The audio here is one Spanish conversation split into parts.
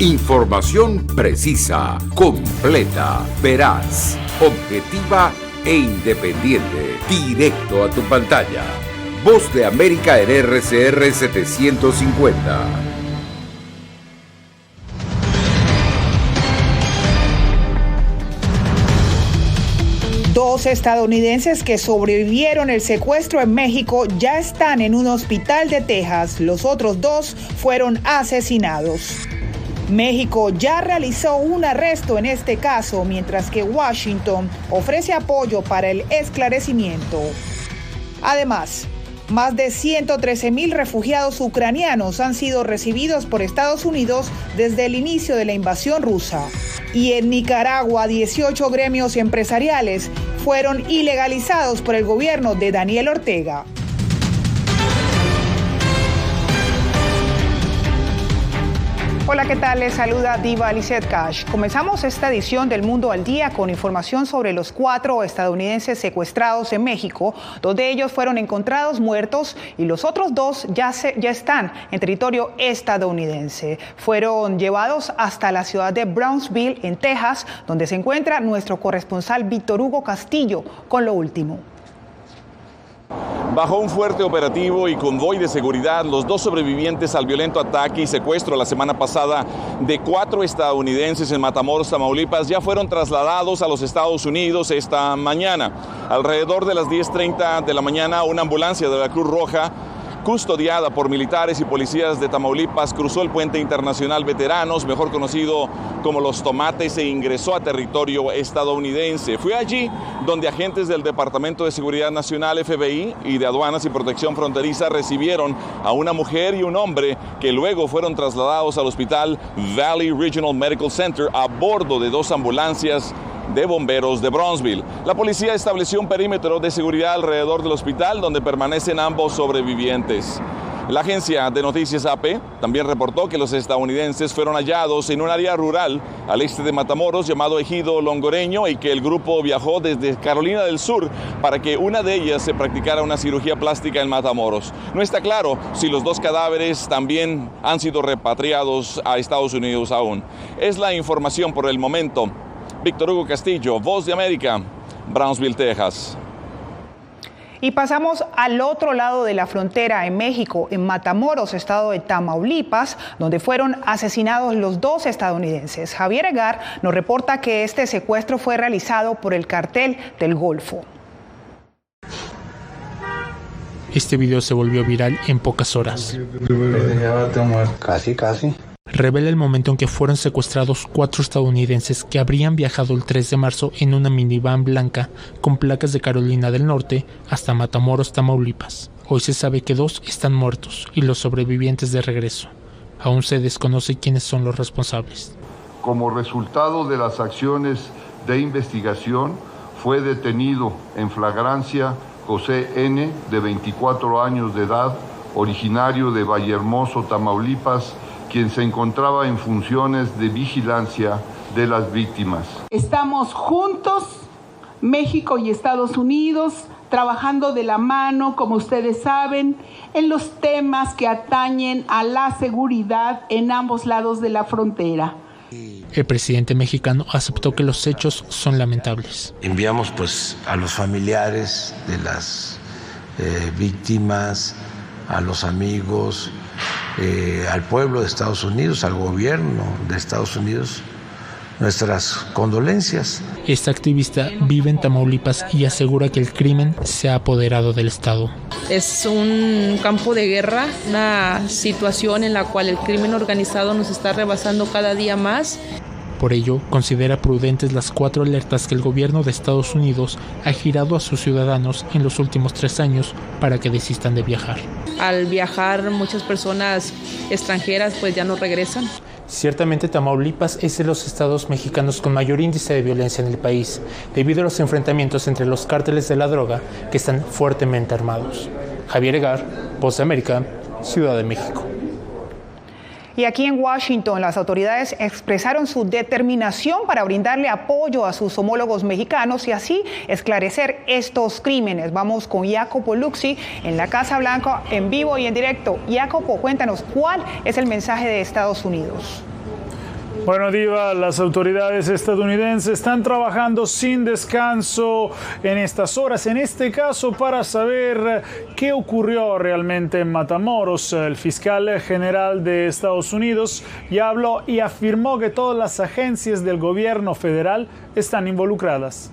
Información precisa, completa, veraz, objetiva e independiente. Directo a tu pantalla. Voz de América en RCR 750. Dos estadounidenses que sobrevivieron el secuestro en México ya están en un hospital de Texas. Los otros dos fueron asesinados. México ya realizó un arresto en este caso, mientras que Washington ofrece apoyo para el esclarecimiento. Además, más de 113,000 refugiados ucranianos han sido recibidos por Estados Unidos desde el inicio de la invasión rusa. Y en Nicaragua, 18 gremios empresariales fueron ilegalizados por el gobierno de Daniel Ortega. Hola, ¿qué tal? Les saluda Diva Lizeth Cash. Comenzamos esta edición del Mundo al Día con información sobre los 4 estadounidenses secuestrados en México, 2 de ellos fueron encontrados muertos y los otros 2 ya están en territorio estadounidense. Fueron llevados hasta la ciudad de Brownsville, en Texas, donde se encuentra nuestro corresponsal Víctor Hugo Castillo con lo último. Bajo un fuerte operativo y convoy de seguridad, los 2 sobrevivientes al violento ataque y secuestro la semana pasada de 4 estadounidenses en Matamoros, Tamaulipas, ya fueron trasladados a los Estados Unidos esta mañana. Alrededor de las 10:30 de la mañana, una ambulancia de la Cruz Roja, custodiada por militares y policías de Tamaulipas, cruzó el puente internacional Veteranos, mejor conocido como Los Tomates, e ingresó a territorio estadounidense. Fue allí donde agentes del Departamento de Seguridad Nacional, FBI, y de Aduanas y Protección Fronteriza recibieron a una mujer y un hombre que luego fueron trasladados al hospital Valley Regional Medical Center a bordo de 2 ambulancias de bomberos de Brownsville. La policía estableció un perímetro de seguridad alrededor del hospital donde permanecen ambos sobrevivientes. La agencia de noticias AP también reportó que los estadounidenses fueron hallados en un área rural al este de Matamoros llamado Ejido Longoreño y que el grupo viajó desde Carolina del Sur para que una de ellas se practicara una cirugía plástica en Matamoros. No está claro si los 2 cadáveres también han sido repatriados a Estados Unidos aún. Es la información por el momento. Víctor Hugo Castillo, Voz de América, Brownsville, Texas. Y pasamos al otro lado de la frontera, en México, en Matamoros, estado de Tamaulipas, donde fueron asesinados los 2 estadounidenses. Javier Egar nos reporta que este secuestro fue realizado por el Cartel del Golfo. Este video se volvió viral en pocas horas. Casi. Revela el momento en que fueron secuestrados 4 estadounidenses que habrían viajado el 3 de marzo en una minivan blanca con placas de Carolina del Norte hasta Matamoros, Tamaulipas. Hoy se sabe que 2 están muertos y los sobrevivientes de regreso. Aún se desconoce quiénes son los responsables. Como resultado de las acciones de investigación, fue detenido en flagrancia José N., de 24 años de edad, originario de Vallehermoso, Tamaulipas, quien se encontraba en funciones de vigilancia de las víctimas. Estamos juntos, México y Estados Unidos, trabajando de la mano, como ustedes saben, en los temas que atañen a la seguridad en ambos lados de la frontera. El presidente mexicano aceptó que los hechos son lamentables. Enviamos a los familiares de las víctimas, a los amigos, al pueblo de Estados Unidos, al gobierno de Estados Unidos, nuestras condolencias. Esta activista vive en Tamaulipas y asegura que el crimen se ha apoderado del estado. Es un campo de guerra, una situación en la cual el crimen organizado nos está rebasando cada día más. Por ello, considera prudentes las 4 alertas que el gobierno de Estados Unidos ha girado a sus ciudadanos en los últimos 3 años para que desistan de viajar. Al viajar, muchas personas extranjeras pues ya no regresan. Ciertamente Tamaulipas es de los estados mexicanos con mayor índice de violencia en el país, debido a los enfrentamientos entre los cárteles de la droga que están fuertemente armados. Javier Egar, Voz de América, Ciudad de México. Y aquí en Washington, las autoridades expresaron su determinación para brindarle apoyo a sus homólogos mexicanos y así esclarecer estos crímenes. Vamos con Jacopo Luxi en la Casa Blanca en vivo y en directo. Jacopo, cuéntanos, ¿cuál es el mensaje de Estados Unidos? Bueno, Diva, las autoridades estadounidenses están trabajando sin descanso en estas horas, en este caso para saber qué ocurrió realmente en Matamoros. El fiscal general de Estados Unidos ya habló y afirmó que todas las agencias del gobierno federal están involucradas.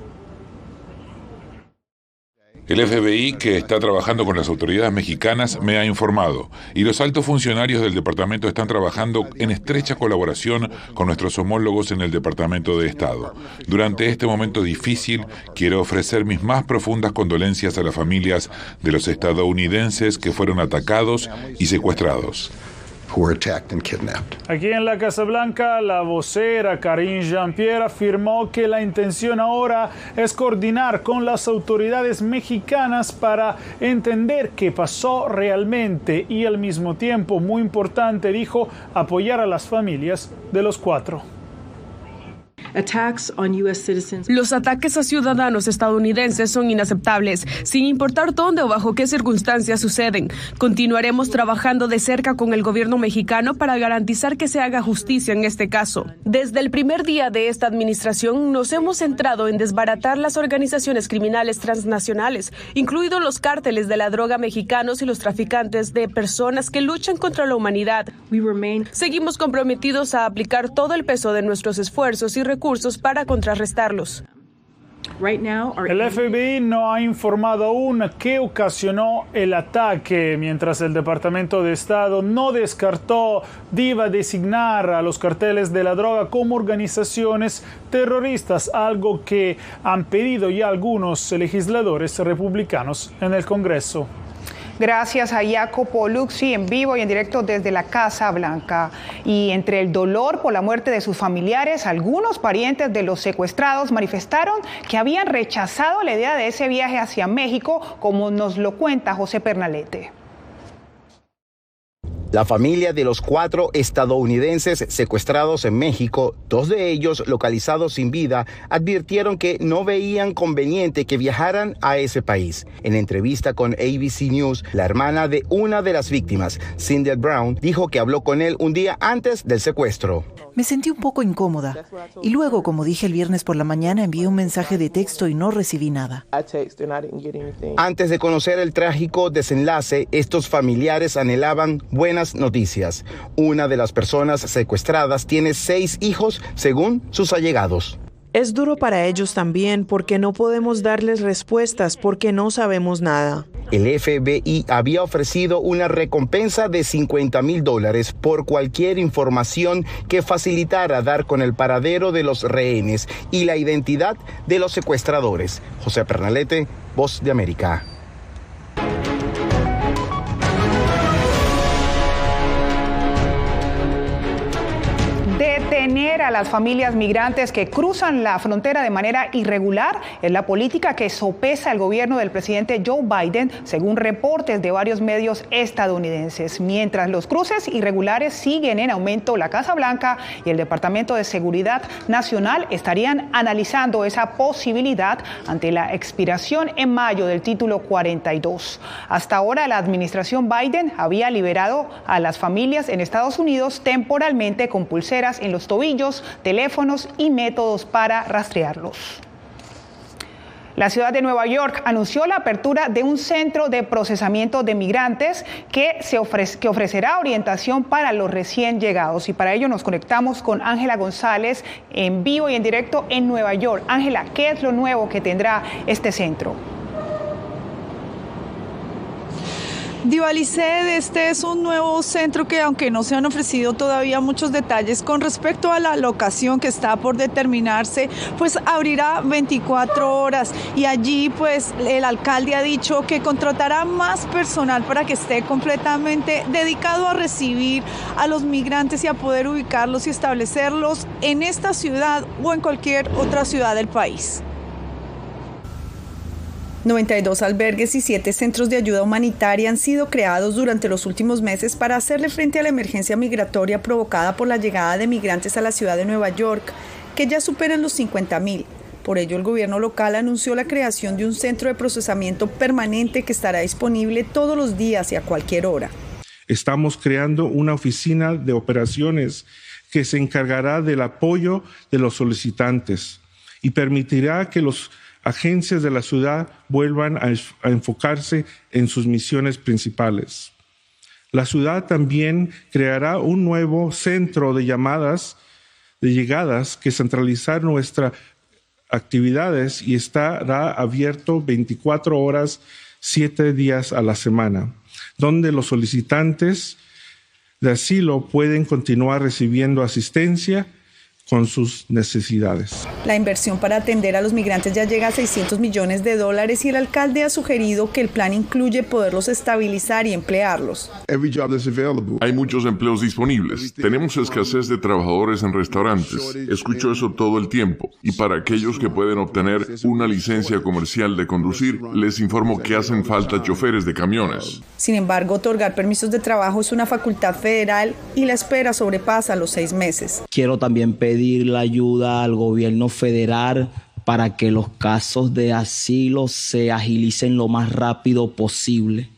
El FBI, que está trabajando con las autoridades mexicanas, me ha informado, y los altos funcionarios del departamento están trabajando en estrecha colaboración con nuestros homólogos en el Departamento de Estado. Durante este momento difícil, quiero ofrecer mis más profundas condolencias a las familias de los estadounidenses que fueron atacados y secuestrados. Aquí en la Casa Blanca, la vocera Karine Jean-Pierre afirmó que la intención ahora es coordinar con las autoridades mexicanas para entender qué pasó realmente y al mismo tiempo, muy importante, dijo, apoyar a las familias de los 4. Los ataques a ciudadanos estadounidenses son inaceptables, sin importar dónde o bajo qué circunstancias suceden. Continuaremos trabajando de cerca con el gobierno mexicano para garantizar que se haga justicia en este caso. Desde el primer día de esta administración nos hemos centrado en desbaratar las organizaciones criminales transnacionales, incluidos los cárteles de la droga mexicanos y los traficantes de personas que luchan contra la humanidad. Seguimos comprometidos a aplicar todo el peso de nuestros esfuerzos y recursos para contrarrestarlos. El FBI no ha informado aún qué ocasionó el ataque, mientras el Departamento de Estado no descartó, Diva, designar a los carteles de la droga como organizaciones terroristas, algo que han pedido ya algunos legisladores republicanos en el Congreso. Gracias a Jacopo Luzzi en vivo y en directo desde la Casa Blanca. Y entre el dolor por la muerte de sus familiares, algunos parientes de los secuestrados manifestaron que habían rechazado la idea de ese viaje hacia México, como nos lo cuenta José Pernalete. La familia de los 4 estadounidenses secuestrados en México, 2 de ellos localizados sin vida, advirtieron que no veían conveniente que viajaran a ese país. En entrevista con ABC News, la hermana de una de las víctimas, Cindy Brown, dijo que habló con él un día antes del secuestro. Me sentí un poco incómoda y luego, como dije el viernes por la mañana, envié un mensaje de texto y no recibí nada. Antes de conocer el trágico desenlace, estos familiares anhelaban buenas noticias. Una de las personas secuestradas tiene 6 hijos, según sus allegados. Es duro para ellos también porque no podemos darles respuestas porque no sabemos nada. El FBI había ofrecido una recompensa de $50,000 por cualquier información que facilitara dar con el paradero de los rehenes y la identidad de los secuestradores. José Pernalete, Voz de América. Detener a las familias migrantes que cruzan la frontera de manera irregular es la política que sopesa el gobierno del presidente Joe Biden, según reportes de varios medios estadounidenses. Mientras los cruces irregulares siguen en aumento, la Casa Blanca y el Departamento de Seguridad Nacional estarían analizando esa posibilidad ante la expiración en mayo del título 42. Hasta ahora, la administración Biden había liberado a las familias en Estados Unidos temporalmente con pulseras en los tobillos, teléfonos y métodos para rastrearlos. La ciudad de Nueva York anunció la apertura de un centro de procesamiento de migrantes que ofrecerá orientación para los recién llegados. Y para ello nos conectamos con Ángela González en vivo y en directo en Nueva York. Ángela, ¿qué es lo nuevo que tendrá este centro? Diva Liced, este es un nuevo centro que, aunque no se han ofrecido todavía muchos detalles con respecto a la locación que está por determinarse, pues abrirá 24 horas y allí pues el alcalde ha dicho que contratará más personal para que esté completamente dedicado a recibir a los migrantes y a poder ubicarlos y establecerlos en esta ciudad o en cualquier otra ciudad del país. 92 albergues y 7 centros de ayuda humanitaria han sido creados durante los últimos meses para hacerle frente a la emergencia migratoria provocada por la llegada de migrantes a la ciudad de Nueva York, que ya superan los 50,000. Por ello, el gobierno local anunció la creación de un centro de procesamiento permanente que estará disponible todos los días y a cualquier hora. Estamos creando una oficina de operaciones que se encargará del apoyo de los solicitantes y permitirá que las agencias de la ciudad vuelvan a enfocarse en sus misiones principales. La ciudad también creará un nuevo centro de llegadas que centralizará nuestras actividades y estará abierto 24 horas, 7 días a la semana, donde los solicitantes de asilo pueden continuar recibiendo asistencia con sus necesidades. La inversión para atender a los migrantes ya llega a $600 millones y el alcalde ha sugerido que el plan incluye poderlos estabilizar y emplearlos. Hay muchos empleos disponibles. Tenemos escasez de trabajadores en restaurantes. Escucho eso todo el tiempo. Y para aquellos que pueden obtener una licencia comercial de conducir, les informo que hacen falta choferes de camiones. Sin embargo, otorgar permisos de trabajo es una facultad federal y la espera sobrepasa los 6 meses. Quiero también pedir la ayuda al gobierno federal para que los casos de asilo se agilicen lo más rápido posible.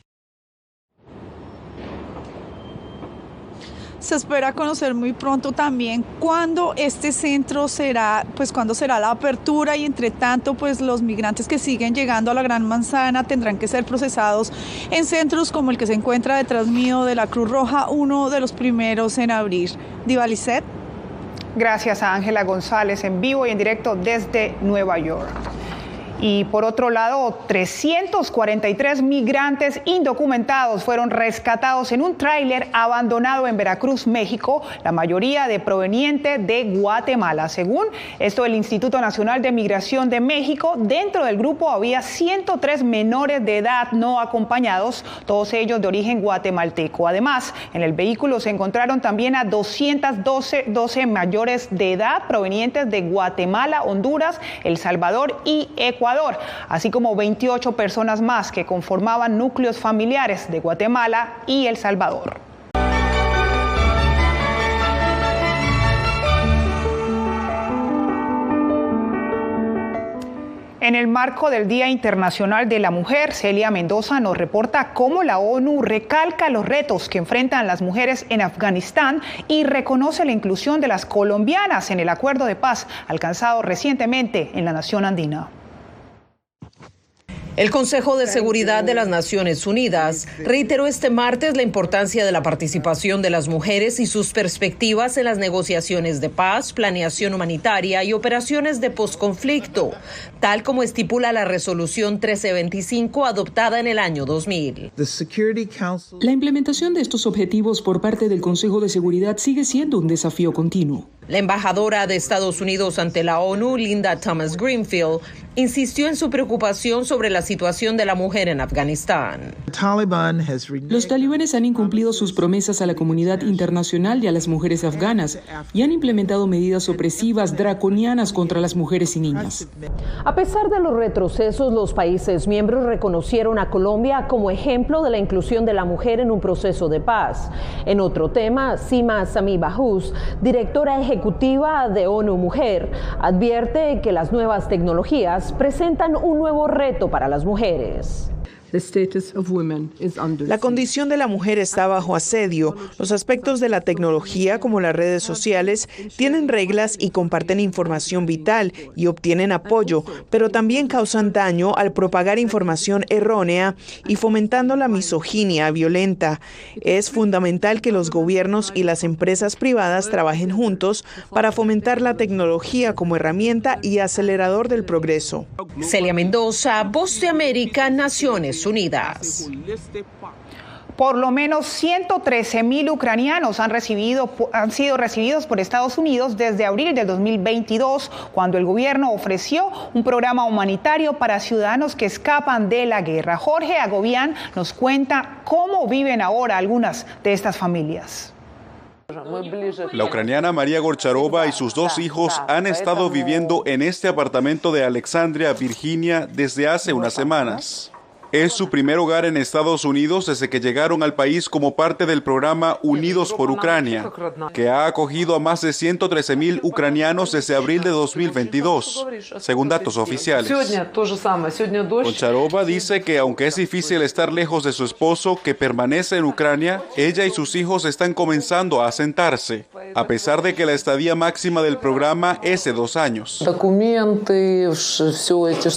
Se espera conocer muy pronto también cuándo este centro será, cuándo será la apertura, y entre tanto, los migrantes que siguen llegando a la Gran Manzana tendrán que ser procesados en centros como el que se encuentra detrás mío de la Cruz Roja, uno de los primeros en abrir. Diva Lisset. Gracias a Ángela González en vivo y en directo desde Nueva York. Y por otro lado, 343 migrantes indocumentados fueron rescatados en un tráiler abandonado en Veracruz, México, la mayoría proveniente de Guatemala. Según esto, el Instituto Nacional de Migración de México, dentro del grupo había 103 menores de edad no acompañados, todos ellos de origen guatemalteco. Además, en el vehículo se encontraron también a 212 mayores de edad provenientes de Guatemala, Honduras, El Salvador y Ecuador, así como 28 personas más que conformaban núcleos familiares de Guatemala y El Salvador. En el marco del Día Internacional de la Mujer, Celia Mendoza nos reporta cómo la ONU recalca los retos que enfrentan las mujeres en Afganistán y reconoce la inclusión de las colombianas en el acuerdo de paz alcanzado recientemente en la nación andina. El Consejo de Seguridad de las Naciones Unidas reiteró este martes la importancia de la participación de las mujeres y sus perspectivas en las negociaciones de paz, planeación humanitaria y operaciones de posconflicto, tal como estipula la resolución 1325 adoptada en el año 2000. La implementación de estos objetivos por parte del Consejo de Seguridad sigue siendo un desafío continuo. La embajadora de Estados Unidos ante la ONU, Linda Thomas Greenfield, insistió en su preocupación sobre la situación de la mujer en Afganistán. Los talibanes han incumplido sus promesas a la comunidad internacional y a las mujeres afganas y han implementado medidas opresivas draconianas contra las mujeres y niñas. A pesar de los retrocesos, los países miembros reconocieron a Colombia como ejemplo de la inclusión de la mujer en un proceso de paz. En otro tema, Sima Sami Bahous, directora ejecutiva de ONU Mujer, advierte que las nuevas tecnologías presentan un nuevo reto para las mujeres. La condición de la mujer está bajo asedio. Los aspectos de la tecnología, como las redes sociales, tienen reglas y comparten información vital y obtienen apoyo, pero también causan daño al propagar información errónea y fomentando la misoginia violenta. Es fundamental que los gobiernos y las empresas privadas trabajen juntos para fomentar la tecnología como herramienta y acelerador del progreso. Celia Mendoza, Voz de América, Naciones Unidas. Por lo menos 113.000 ucranianos han sido recibidos por Estados Unidos desde abril del 2022, cuando el gobierno ofreció un programa humanitario para ciudadanos que escapan de la guerra. Jorge Agobián nos cuenta cómo viven ahora algunas de estas familias. La ucraniana María Gorcharova y sus 2 hijos han estado viviendo en este apartamento de Alexandria, Virginia, desde hace unas semanas. Es su primer hogar en Estados Unidos desde que llegaron al país como parte del programa Unidos por Ucrania, que ha acogido a más de 113,000 ucranianos desde abril de 2022, según datos oficiales. Goncharova dice que aunque es difícil estar lejos de su esposo, que permanece en Ucrania, ella y sus hijos están comenzando a asentarse, a pesar de que la estadía máxima del programa es de 2 años.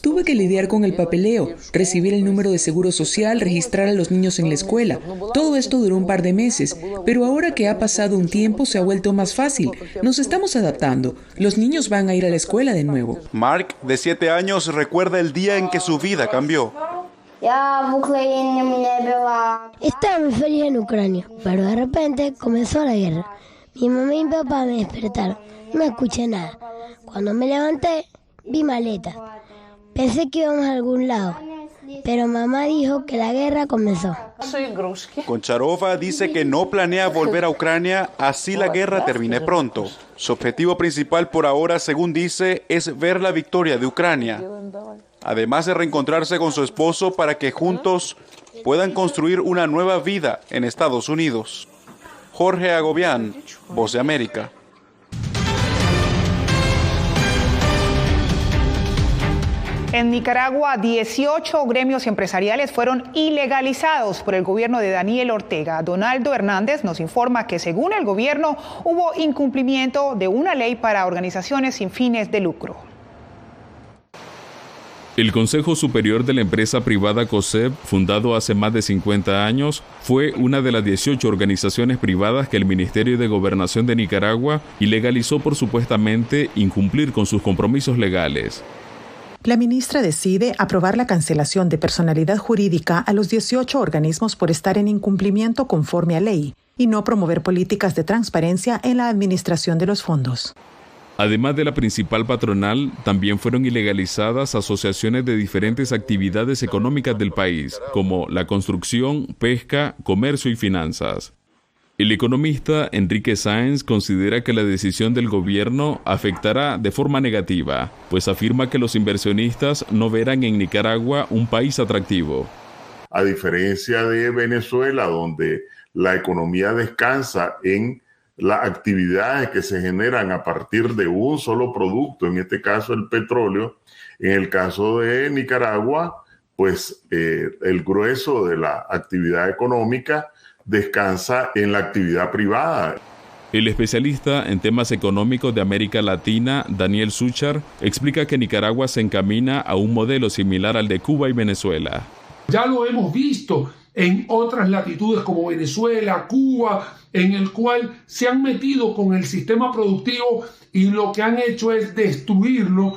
Tuve que lidiar con el papeleo, recibir el número de seguro social, registrar a los niños en la escuela. Todo esto duró un par de meses, pero ahora que ha pasado un tiempo se ha vuelto más fácil. Nos estamos adaptando. Los niños van a ir a la escuela de nuevo. Mark, de 7 años, recuerda el día en que su vida cambió. Estaba muy feliz en Ucrania, pero de repente comenzó la guerra. Mi mamá y mi papá me despertaron. No escuché nada. Cuando me levanté, vi maletas. Pensé que íbamos a algún lado, pero mamá dijo que la guerra comenzó. Goncharova dice que no planea volver a Ucrania así la guerra termine pronto. Su objetivo principal por ahora, según dice, es ver la victoria de Ucrania, además de reencontrarse con su esposo para que juntos puedan construir una nueva vida en Estados Unidos. Jorge Agobián, Voz de América. En Nicaragua, 18 gremios empresariales fueron ilegalizados por el gobierno de Daniel Ortega. Donaldo Hernández nos informa que, según el gobierno, hubo incumplimiento de una ley para organizaciones sin fines de lucro. El Consejo Superior de la empresa privada COSEP, fundado hace más de 50 años, fue una de las 18 organizaciones privadas que el Ministerio de Gobernación de Nicaragua ilegalizó por supuestamente incumplir con sus compromisos legales. La ministra decide aprobar la cancelación de personalidad jurídica a los 18 organismos por estar en incumplimiento conforme a ley y no promover políticas de transparencia en la administración de los fondos. Además de la principal patronal, también fueron ilegalizadas asociaciones de diferentes actividades económicas del país, como la construcción, pesca, comercio y finanzas. El economista Enrique Sáenz considera que la decisión del gobierno afectará de forma negativa, pues afirma que los inversionistas no verán en Nicaragua un país atractivo. A diferencia de Venezuela, donde la economía descansa en las actividades que se generan a partir de un solo producto, en este caso el petróleo, en el caso de Nicaragua, pues el grueso de la actividad económica descansa en la actividad privada. El especialista en temas económicos de América Latina, Daniel Suchar, explica que Nicaragua se encamina a un modelo similar al de Cuba y Venezuela. Ya lo hemos visto en otras latitudes como Venezuela, Cuba, en el cual se han metido con el sistema productivo y lo que han hecho es destruirlo.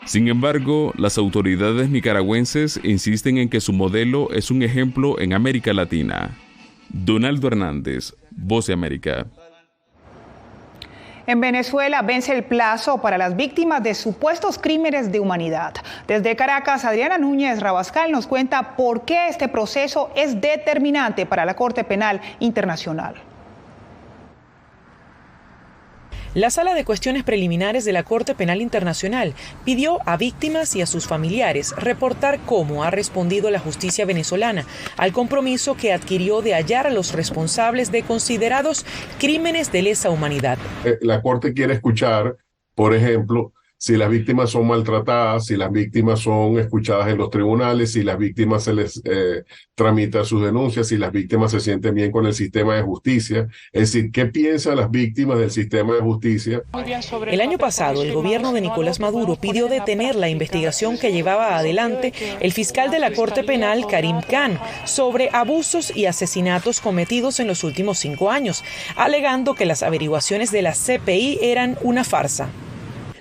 Sin embargo, las autoridades nicaragüenses insisten en que su modelo es un ejemplo en América Latina. Donaldo Hernández, Voz de América. En Venezuela vence el plazo para las víctimas de supuestos crímenes de humanidad. Desde Caracas, Adriana Núñez Rabascal nos cuenta por qué este proceso es determinante para la Corte Penal Internacional. La Sala de Cuestiones Preliminares de la Corte Penal Internacional pidió a víctimas y a sus familiares reportar cómo ha respondido la justicia venezolana al compromiso que adquirió de hallar a los responsables de considerados crímenes de lesa humanidad. La Corte quiere escuchar, por ejemplo, si las víctimas son maltratadas, si las víctimas son escuchadas en los tribunales, si las víctimas se les tramita sus denuncias, si las víctimas se sienten bien con el sistema de justicia. Es decir, ¿qué piensan las víctimas del sistema de justicia? El año pasado, el gobierno de Nicolás Maduro pidió detener la investigación que llevaba adelante el fiscal de la Corte Penal, Karim Khan, sobre abusos y asesinatos cometidos en los últimos 5 años, alegando que las averiguaciones de la CPI eran una farsa.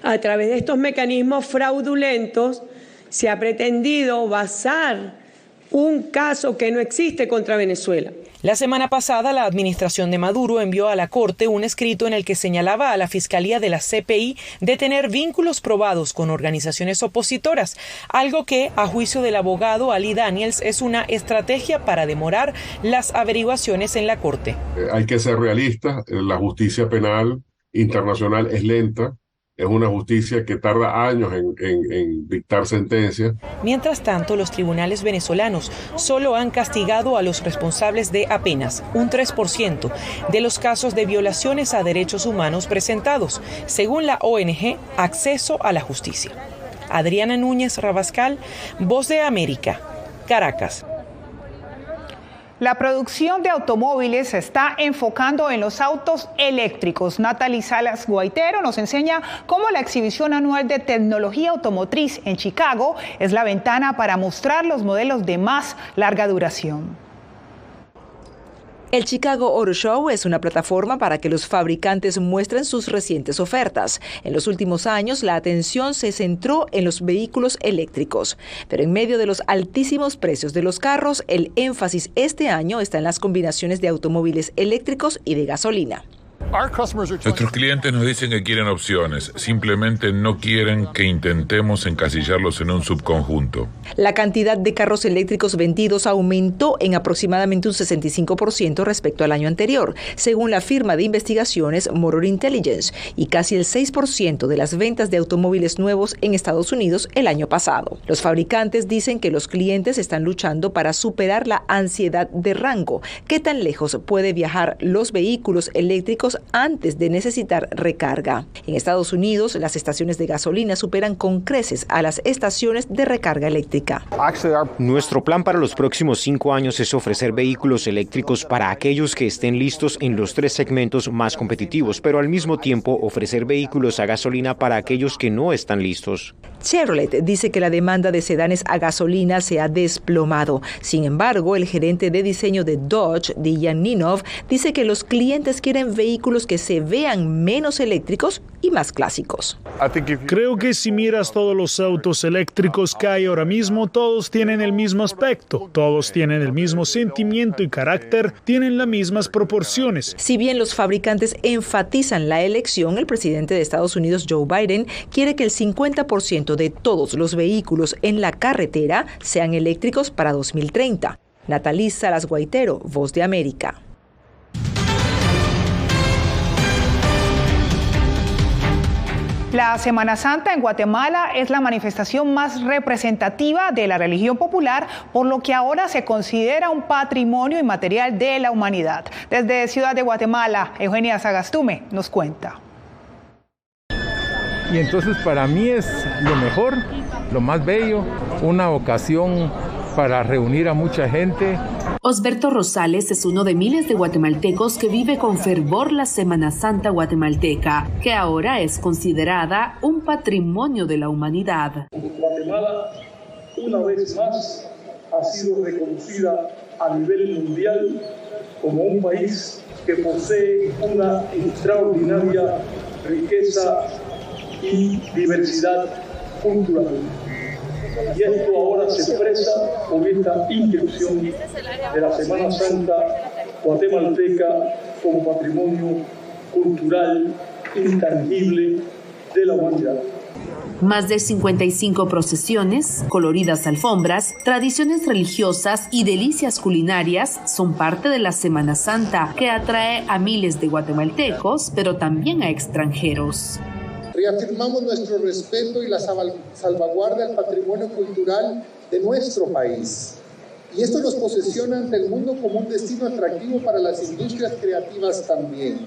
A través de estos mecanismos fraudulentos se ha pretendido basar un caso que no existe contra Venezuela. La semana pasada, la administración de Maduro envió a la Corte un escrito en el que señalaba a la Fiscalía de la CPI de tener vínculos probados con organizaciones opositoras, algo que, a juicio del abogado Ali Daniels, es una estrategia para demorar las averiguaciones en la Corte. Hay que ser realistas, la justicia penal internacional es lenta, Es una justicia que tarda años en dictar sentencias. Mientras tanto, los tribunales venezolanos solo han castigado a los responsables de apenas un 3% de los casos de violaciones a derechos humanos presentados, según la ONG Acceso a la Justicia. Adriana Núñez Rabascal, Voz de América, Caracas. La producción de automóviles se está enfocando en los autos eléctricos. Natalie Salas Guaitero nos enseña cómo la exhibición anual de tecnología automotriz en Chicago es la ventana para mostrar los modelos de más larga duración. El Chicago Auto Show es una plataforma para que los fabricantes muestren sus recientes ofertas. En los últimos años, la atención se centró en los vehículos eléctricos. Pero en medio de los altísimos precios de los carros, el énfasis este año está en las combinaciones de automóviles eléctricos y de gasolina. Nuestros clientes nos dicen que quieren opciones, simplemente no quieren que intentemos encasillarlos en un subconjunto. La cantidad de carros eléctricos vendidos aumentó en aproximadamente un 65% respecto al año anterior, según la firma de investigaciones Motor Intelligence, y casi el 6% de las ventas de automóviles nuevos en Estados Unidos el año pasado. Los fabricantes dicen que los clientes están luchando para superar la ansiedad de rango. ¿Qué tan lejos puede viajar los vehículos eléctricos antes de necesitar recarga? En Estados Unidos, las estaciones de gasolina superan con creces a las estaciones de recarga eléctrica. Nuestro plan para los próximos 5 años es ofrecer vehículos eléctricos para aquellos que estén listos en los 3 segmentos más competitivos, pero al mismo tiempo ofrecer vehículos a gasolina para aquellos que no están listos. Chevrolet dice que la demanda de sedanes a gasolina se ha desplomado. Sin embargo, el gerente de diseño de Dodge, Dejan Ninov, dice que los clientes quieren vehículos que se vean menos eléctricos y más clásicos. Creo que si miras todos los autos eléctricos que hay ahora mismo, todos tienen el mismo aspecto, todos tienen el mismo sentimiento y carácter, tienen las mismas proporciones. Si bien los fabricantes enfatizan la elección, el presidente de Estados Unidos, Joe Biden, quiere que el 50% de todos los vehículos en la carretera sean eléctricos para 2030. Natalie Salas Guaitero, Voz de América. La Semana Santa en Guatemala es la manifestación más representativa de la religión popular, por lo que ahora se considera un patrimonio inmaterial de la humanidad. Desde Ciudad de Guatemala, Eugenia Sagastume nos cuenta. Y entonces para mí es lo mejor, lo más bello, una ocasión para reunir a mucha gente. Osberto Rosales es uno de miles de guatemaltecos que vive con fervor la Semana Santa guatemalteca, que ahora es considerada un patrimonio de la humanidad. Guatemala, una vez más, ha sido reconocida a nivel mundial como un país que posee una extraordinaria riqueza y diversidad cultural. Y esto ahora se expresa con esta inscripción de la Semana Santa guatemalteca como patrimonio cultural intangible de la humanidad. Más de 55 procesiones, coloridas alfombras, tradiciones religiosas y delicias culinarias son parte de la Semana Santa, que atrae a miles de guatemaltecos, pero también a extranjeros. Reafirmamos nuestro respeto y la salvaguarda del patrimonio cultural de nuestro país. Y esto nos posiciona ante el mundo como un destino atractivo para las industrias creativas también.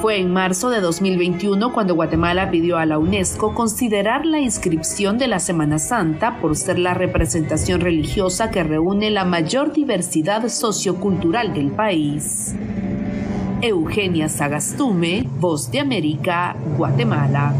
Fue en marzo de 2021 cuando Guatemala pidió a la UNESCO considerar la inscripción de la Semana Santa por ser la representación religiosa que reúne la mayor diversidad sociocultural del país. Eugenia Sagastume, Voz de América, Guatemala.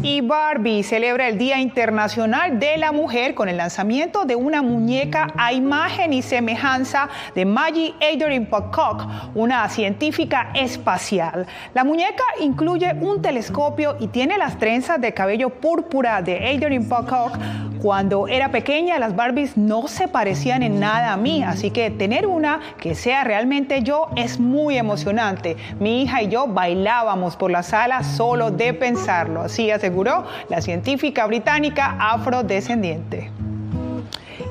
Y Barbie celebra el Día Internacional de la Mujer con el lanzamiento de una muñeca a imagen y semejanza de Maggie Adrian Pocock, una científica espacial. La muñeca incluye un telescopio y tiene las trenzas de cabello púrpura de Adrian Pocock. Cuando era pequeña, las Barbies no se parecían en nada a mí, así que tener una que sea realmente yo es muy emocionante. Mi hija y yo bailábamos por la sala solo de pensarlo, así aseguró la científica británica afrodescendiente.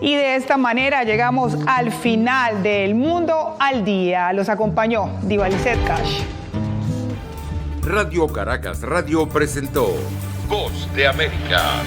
Y de esta manera llegamos al final del Mundo al Día. Los acompañó Diva Lizeth Cash. Radio Caracas Radio presentó Voz de América.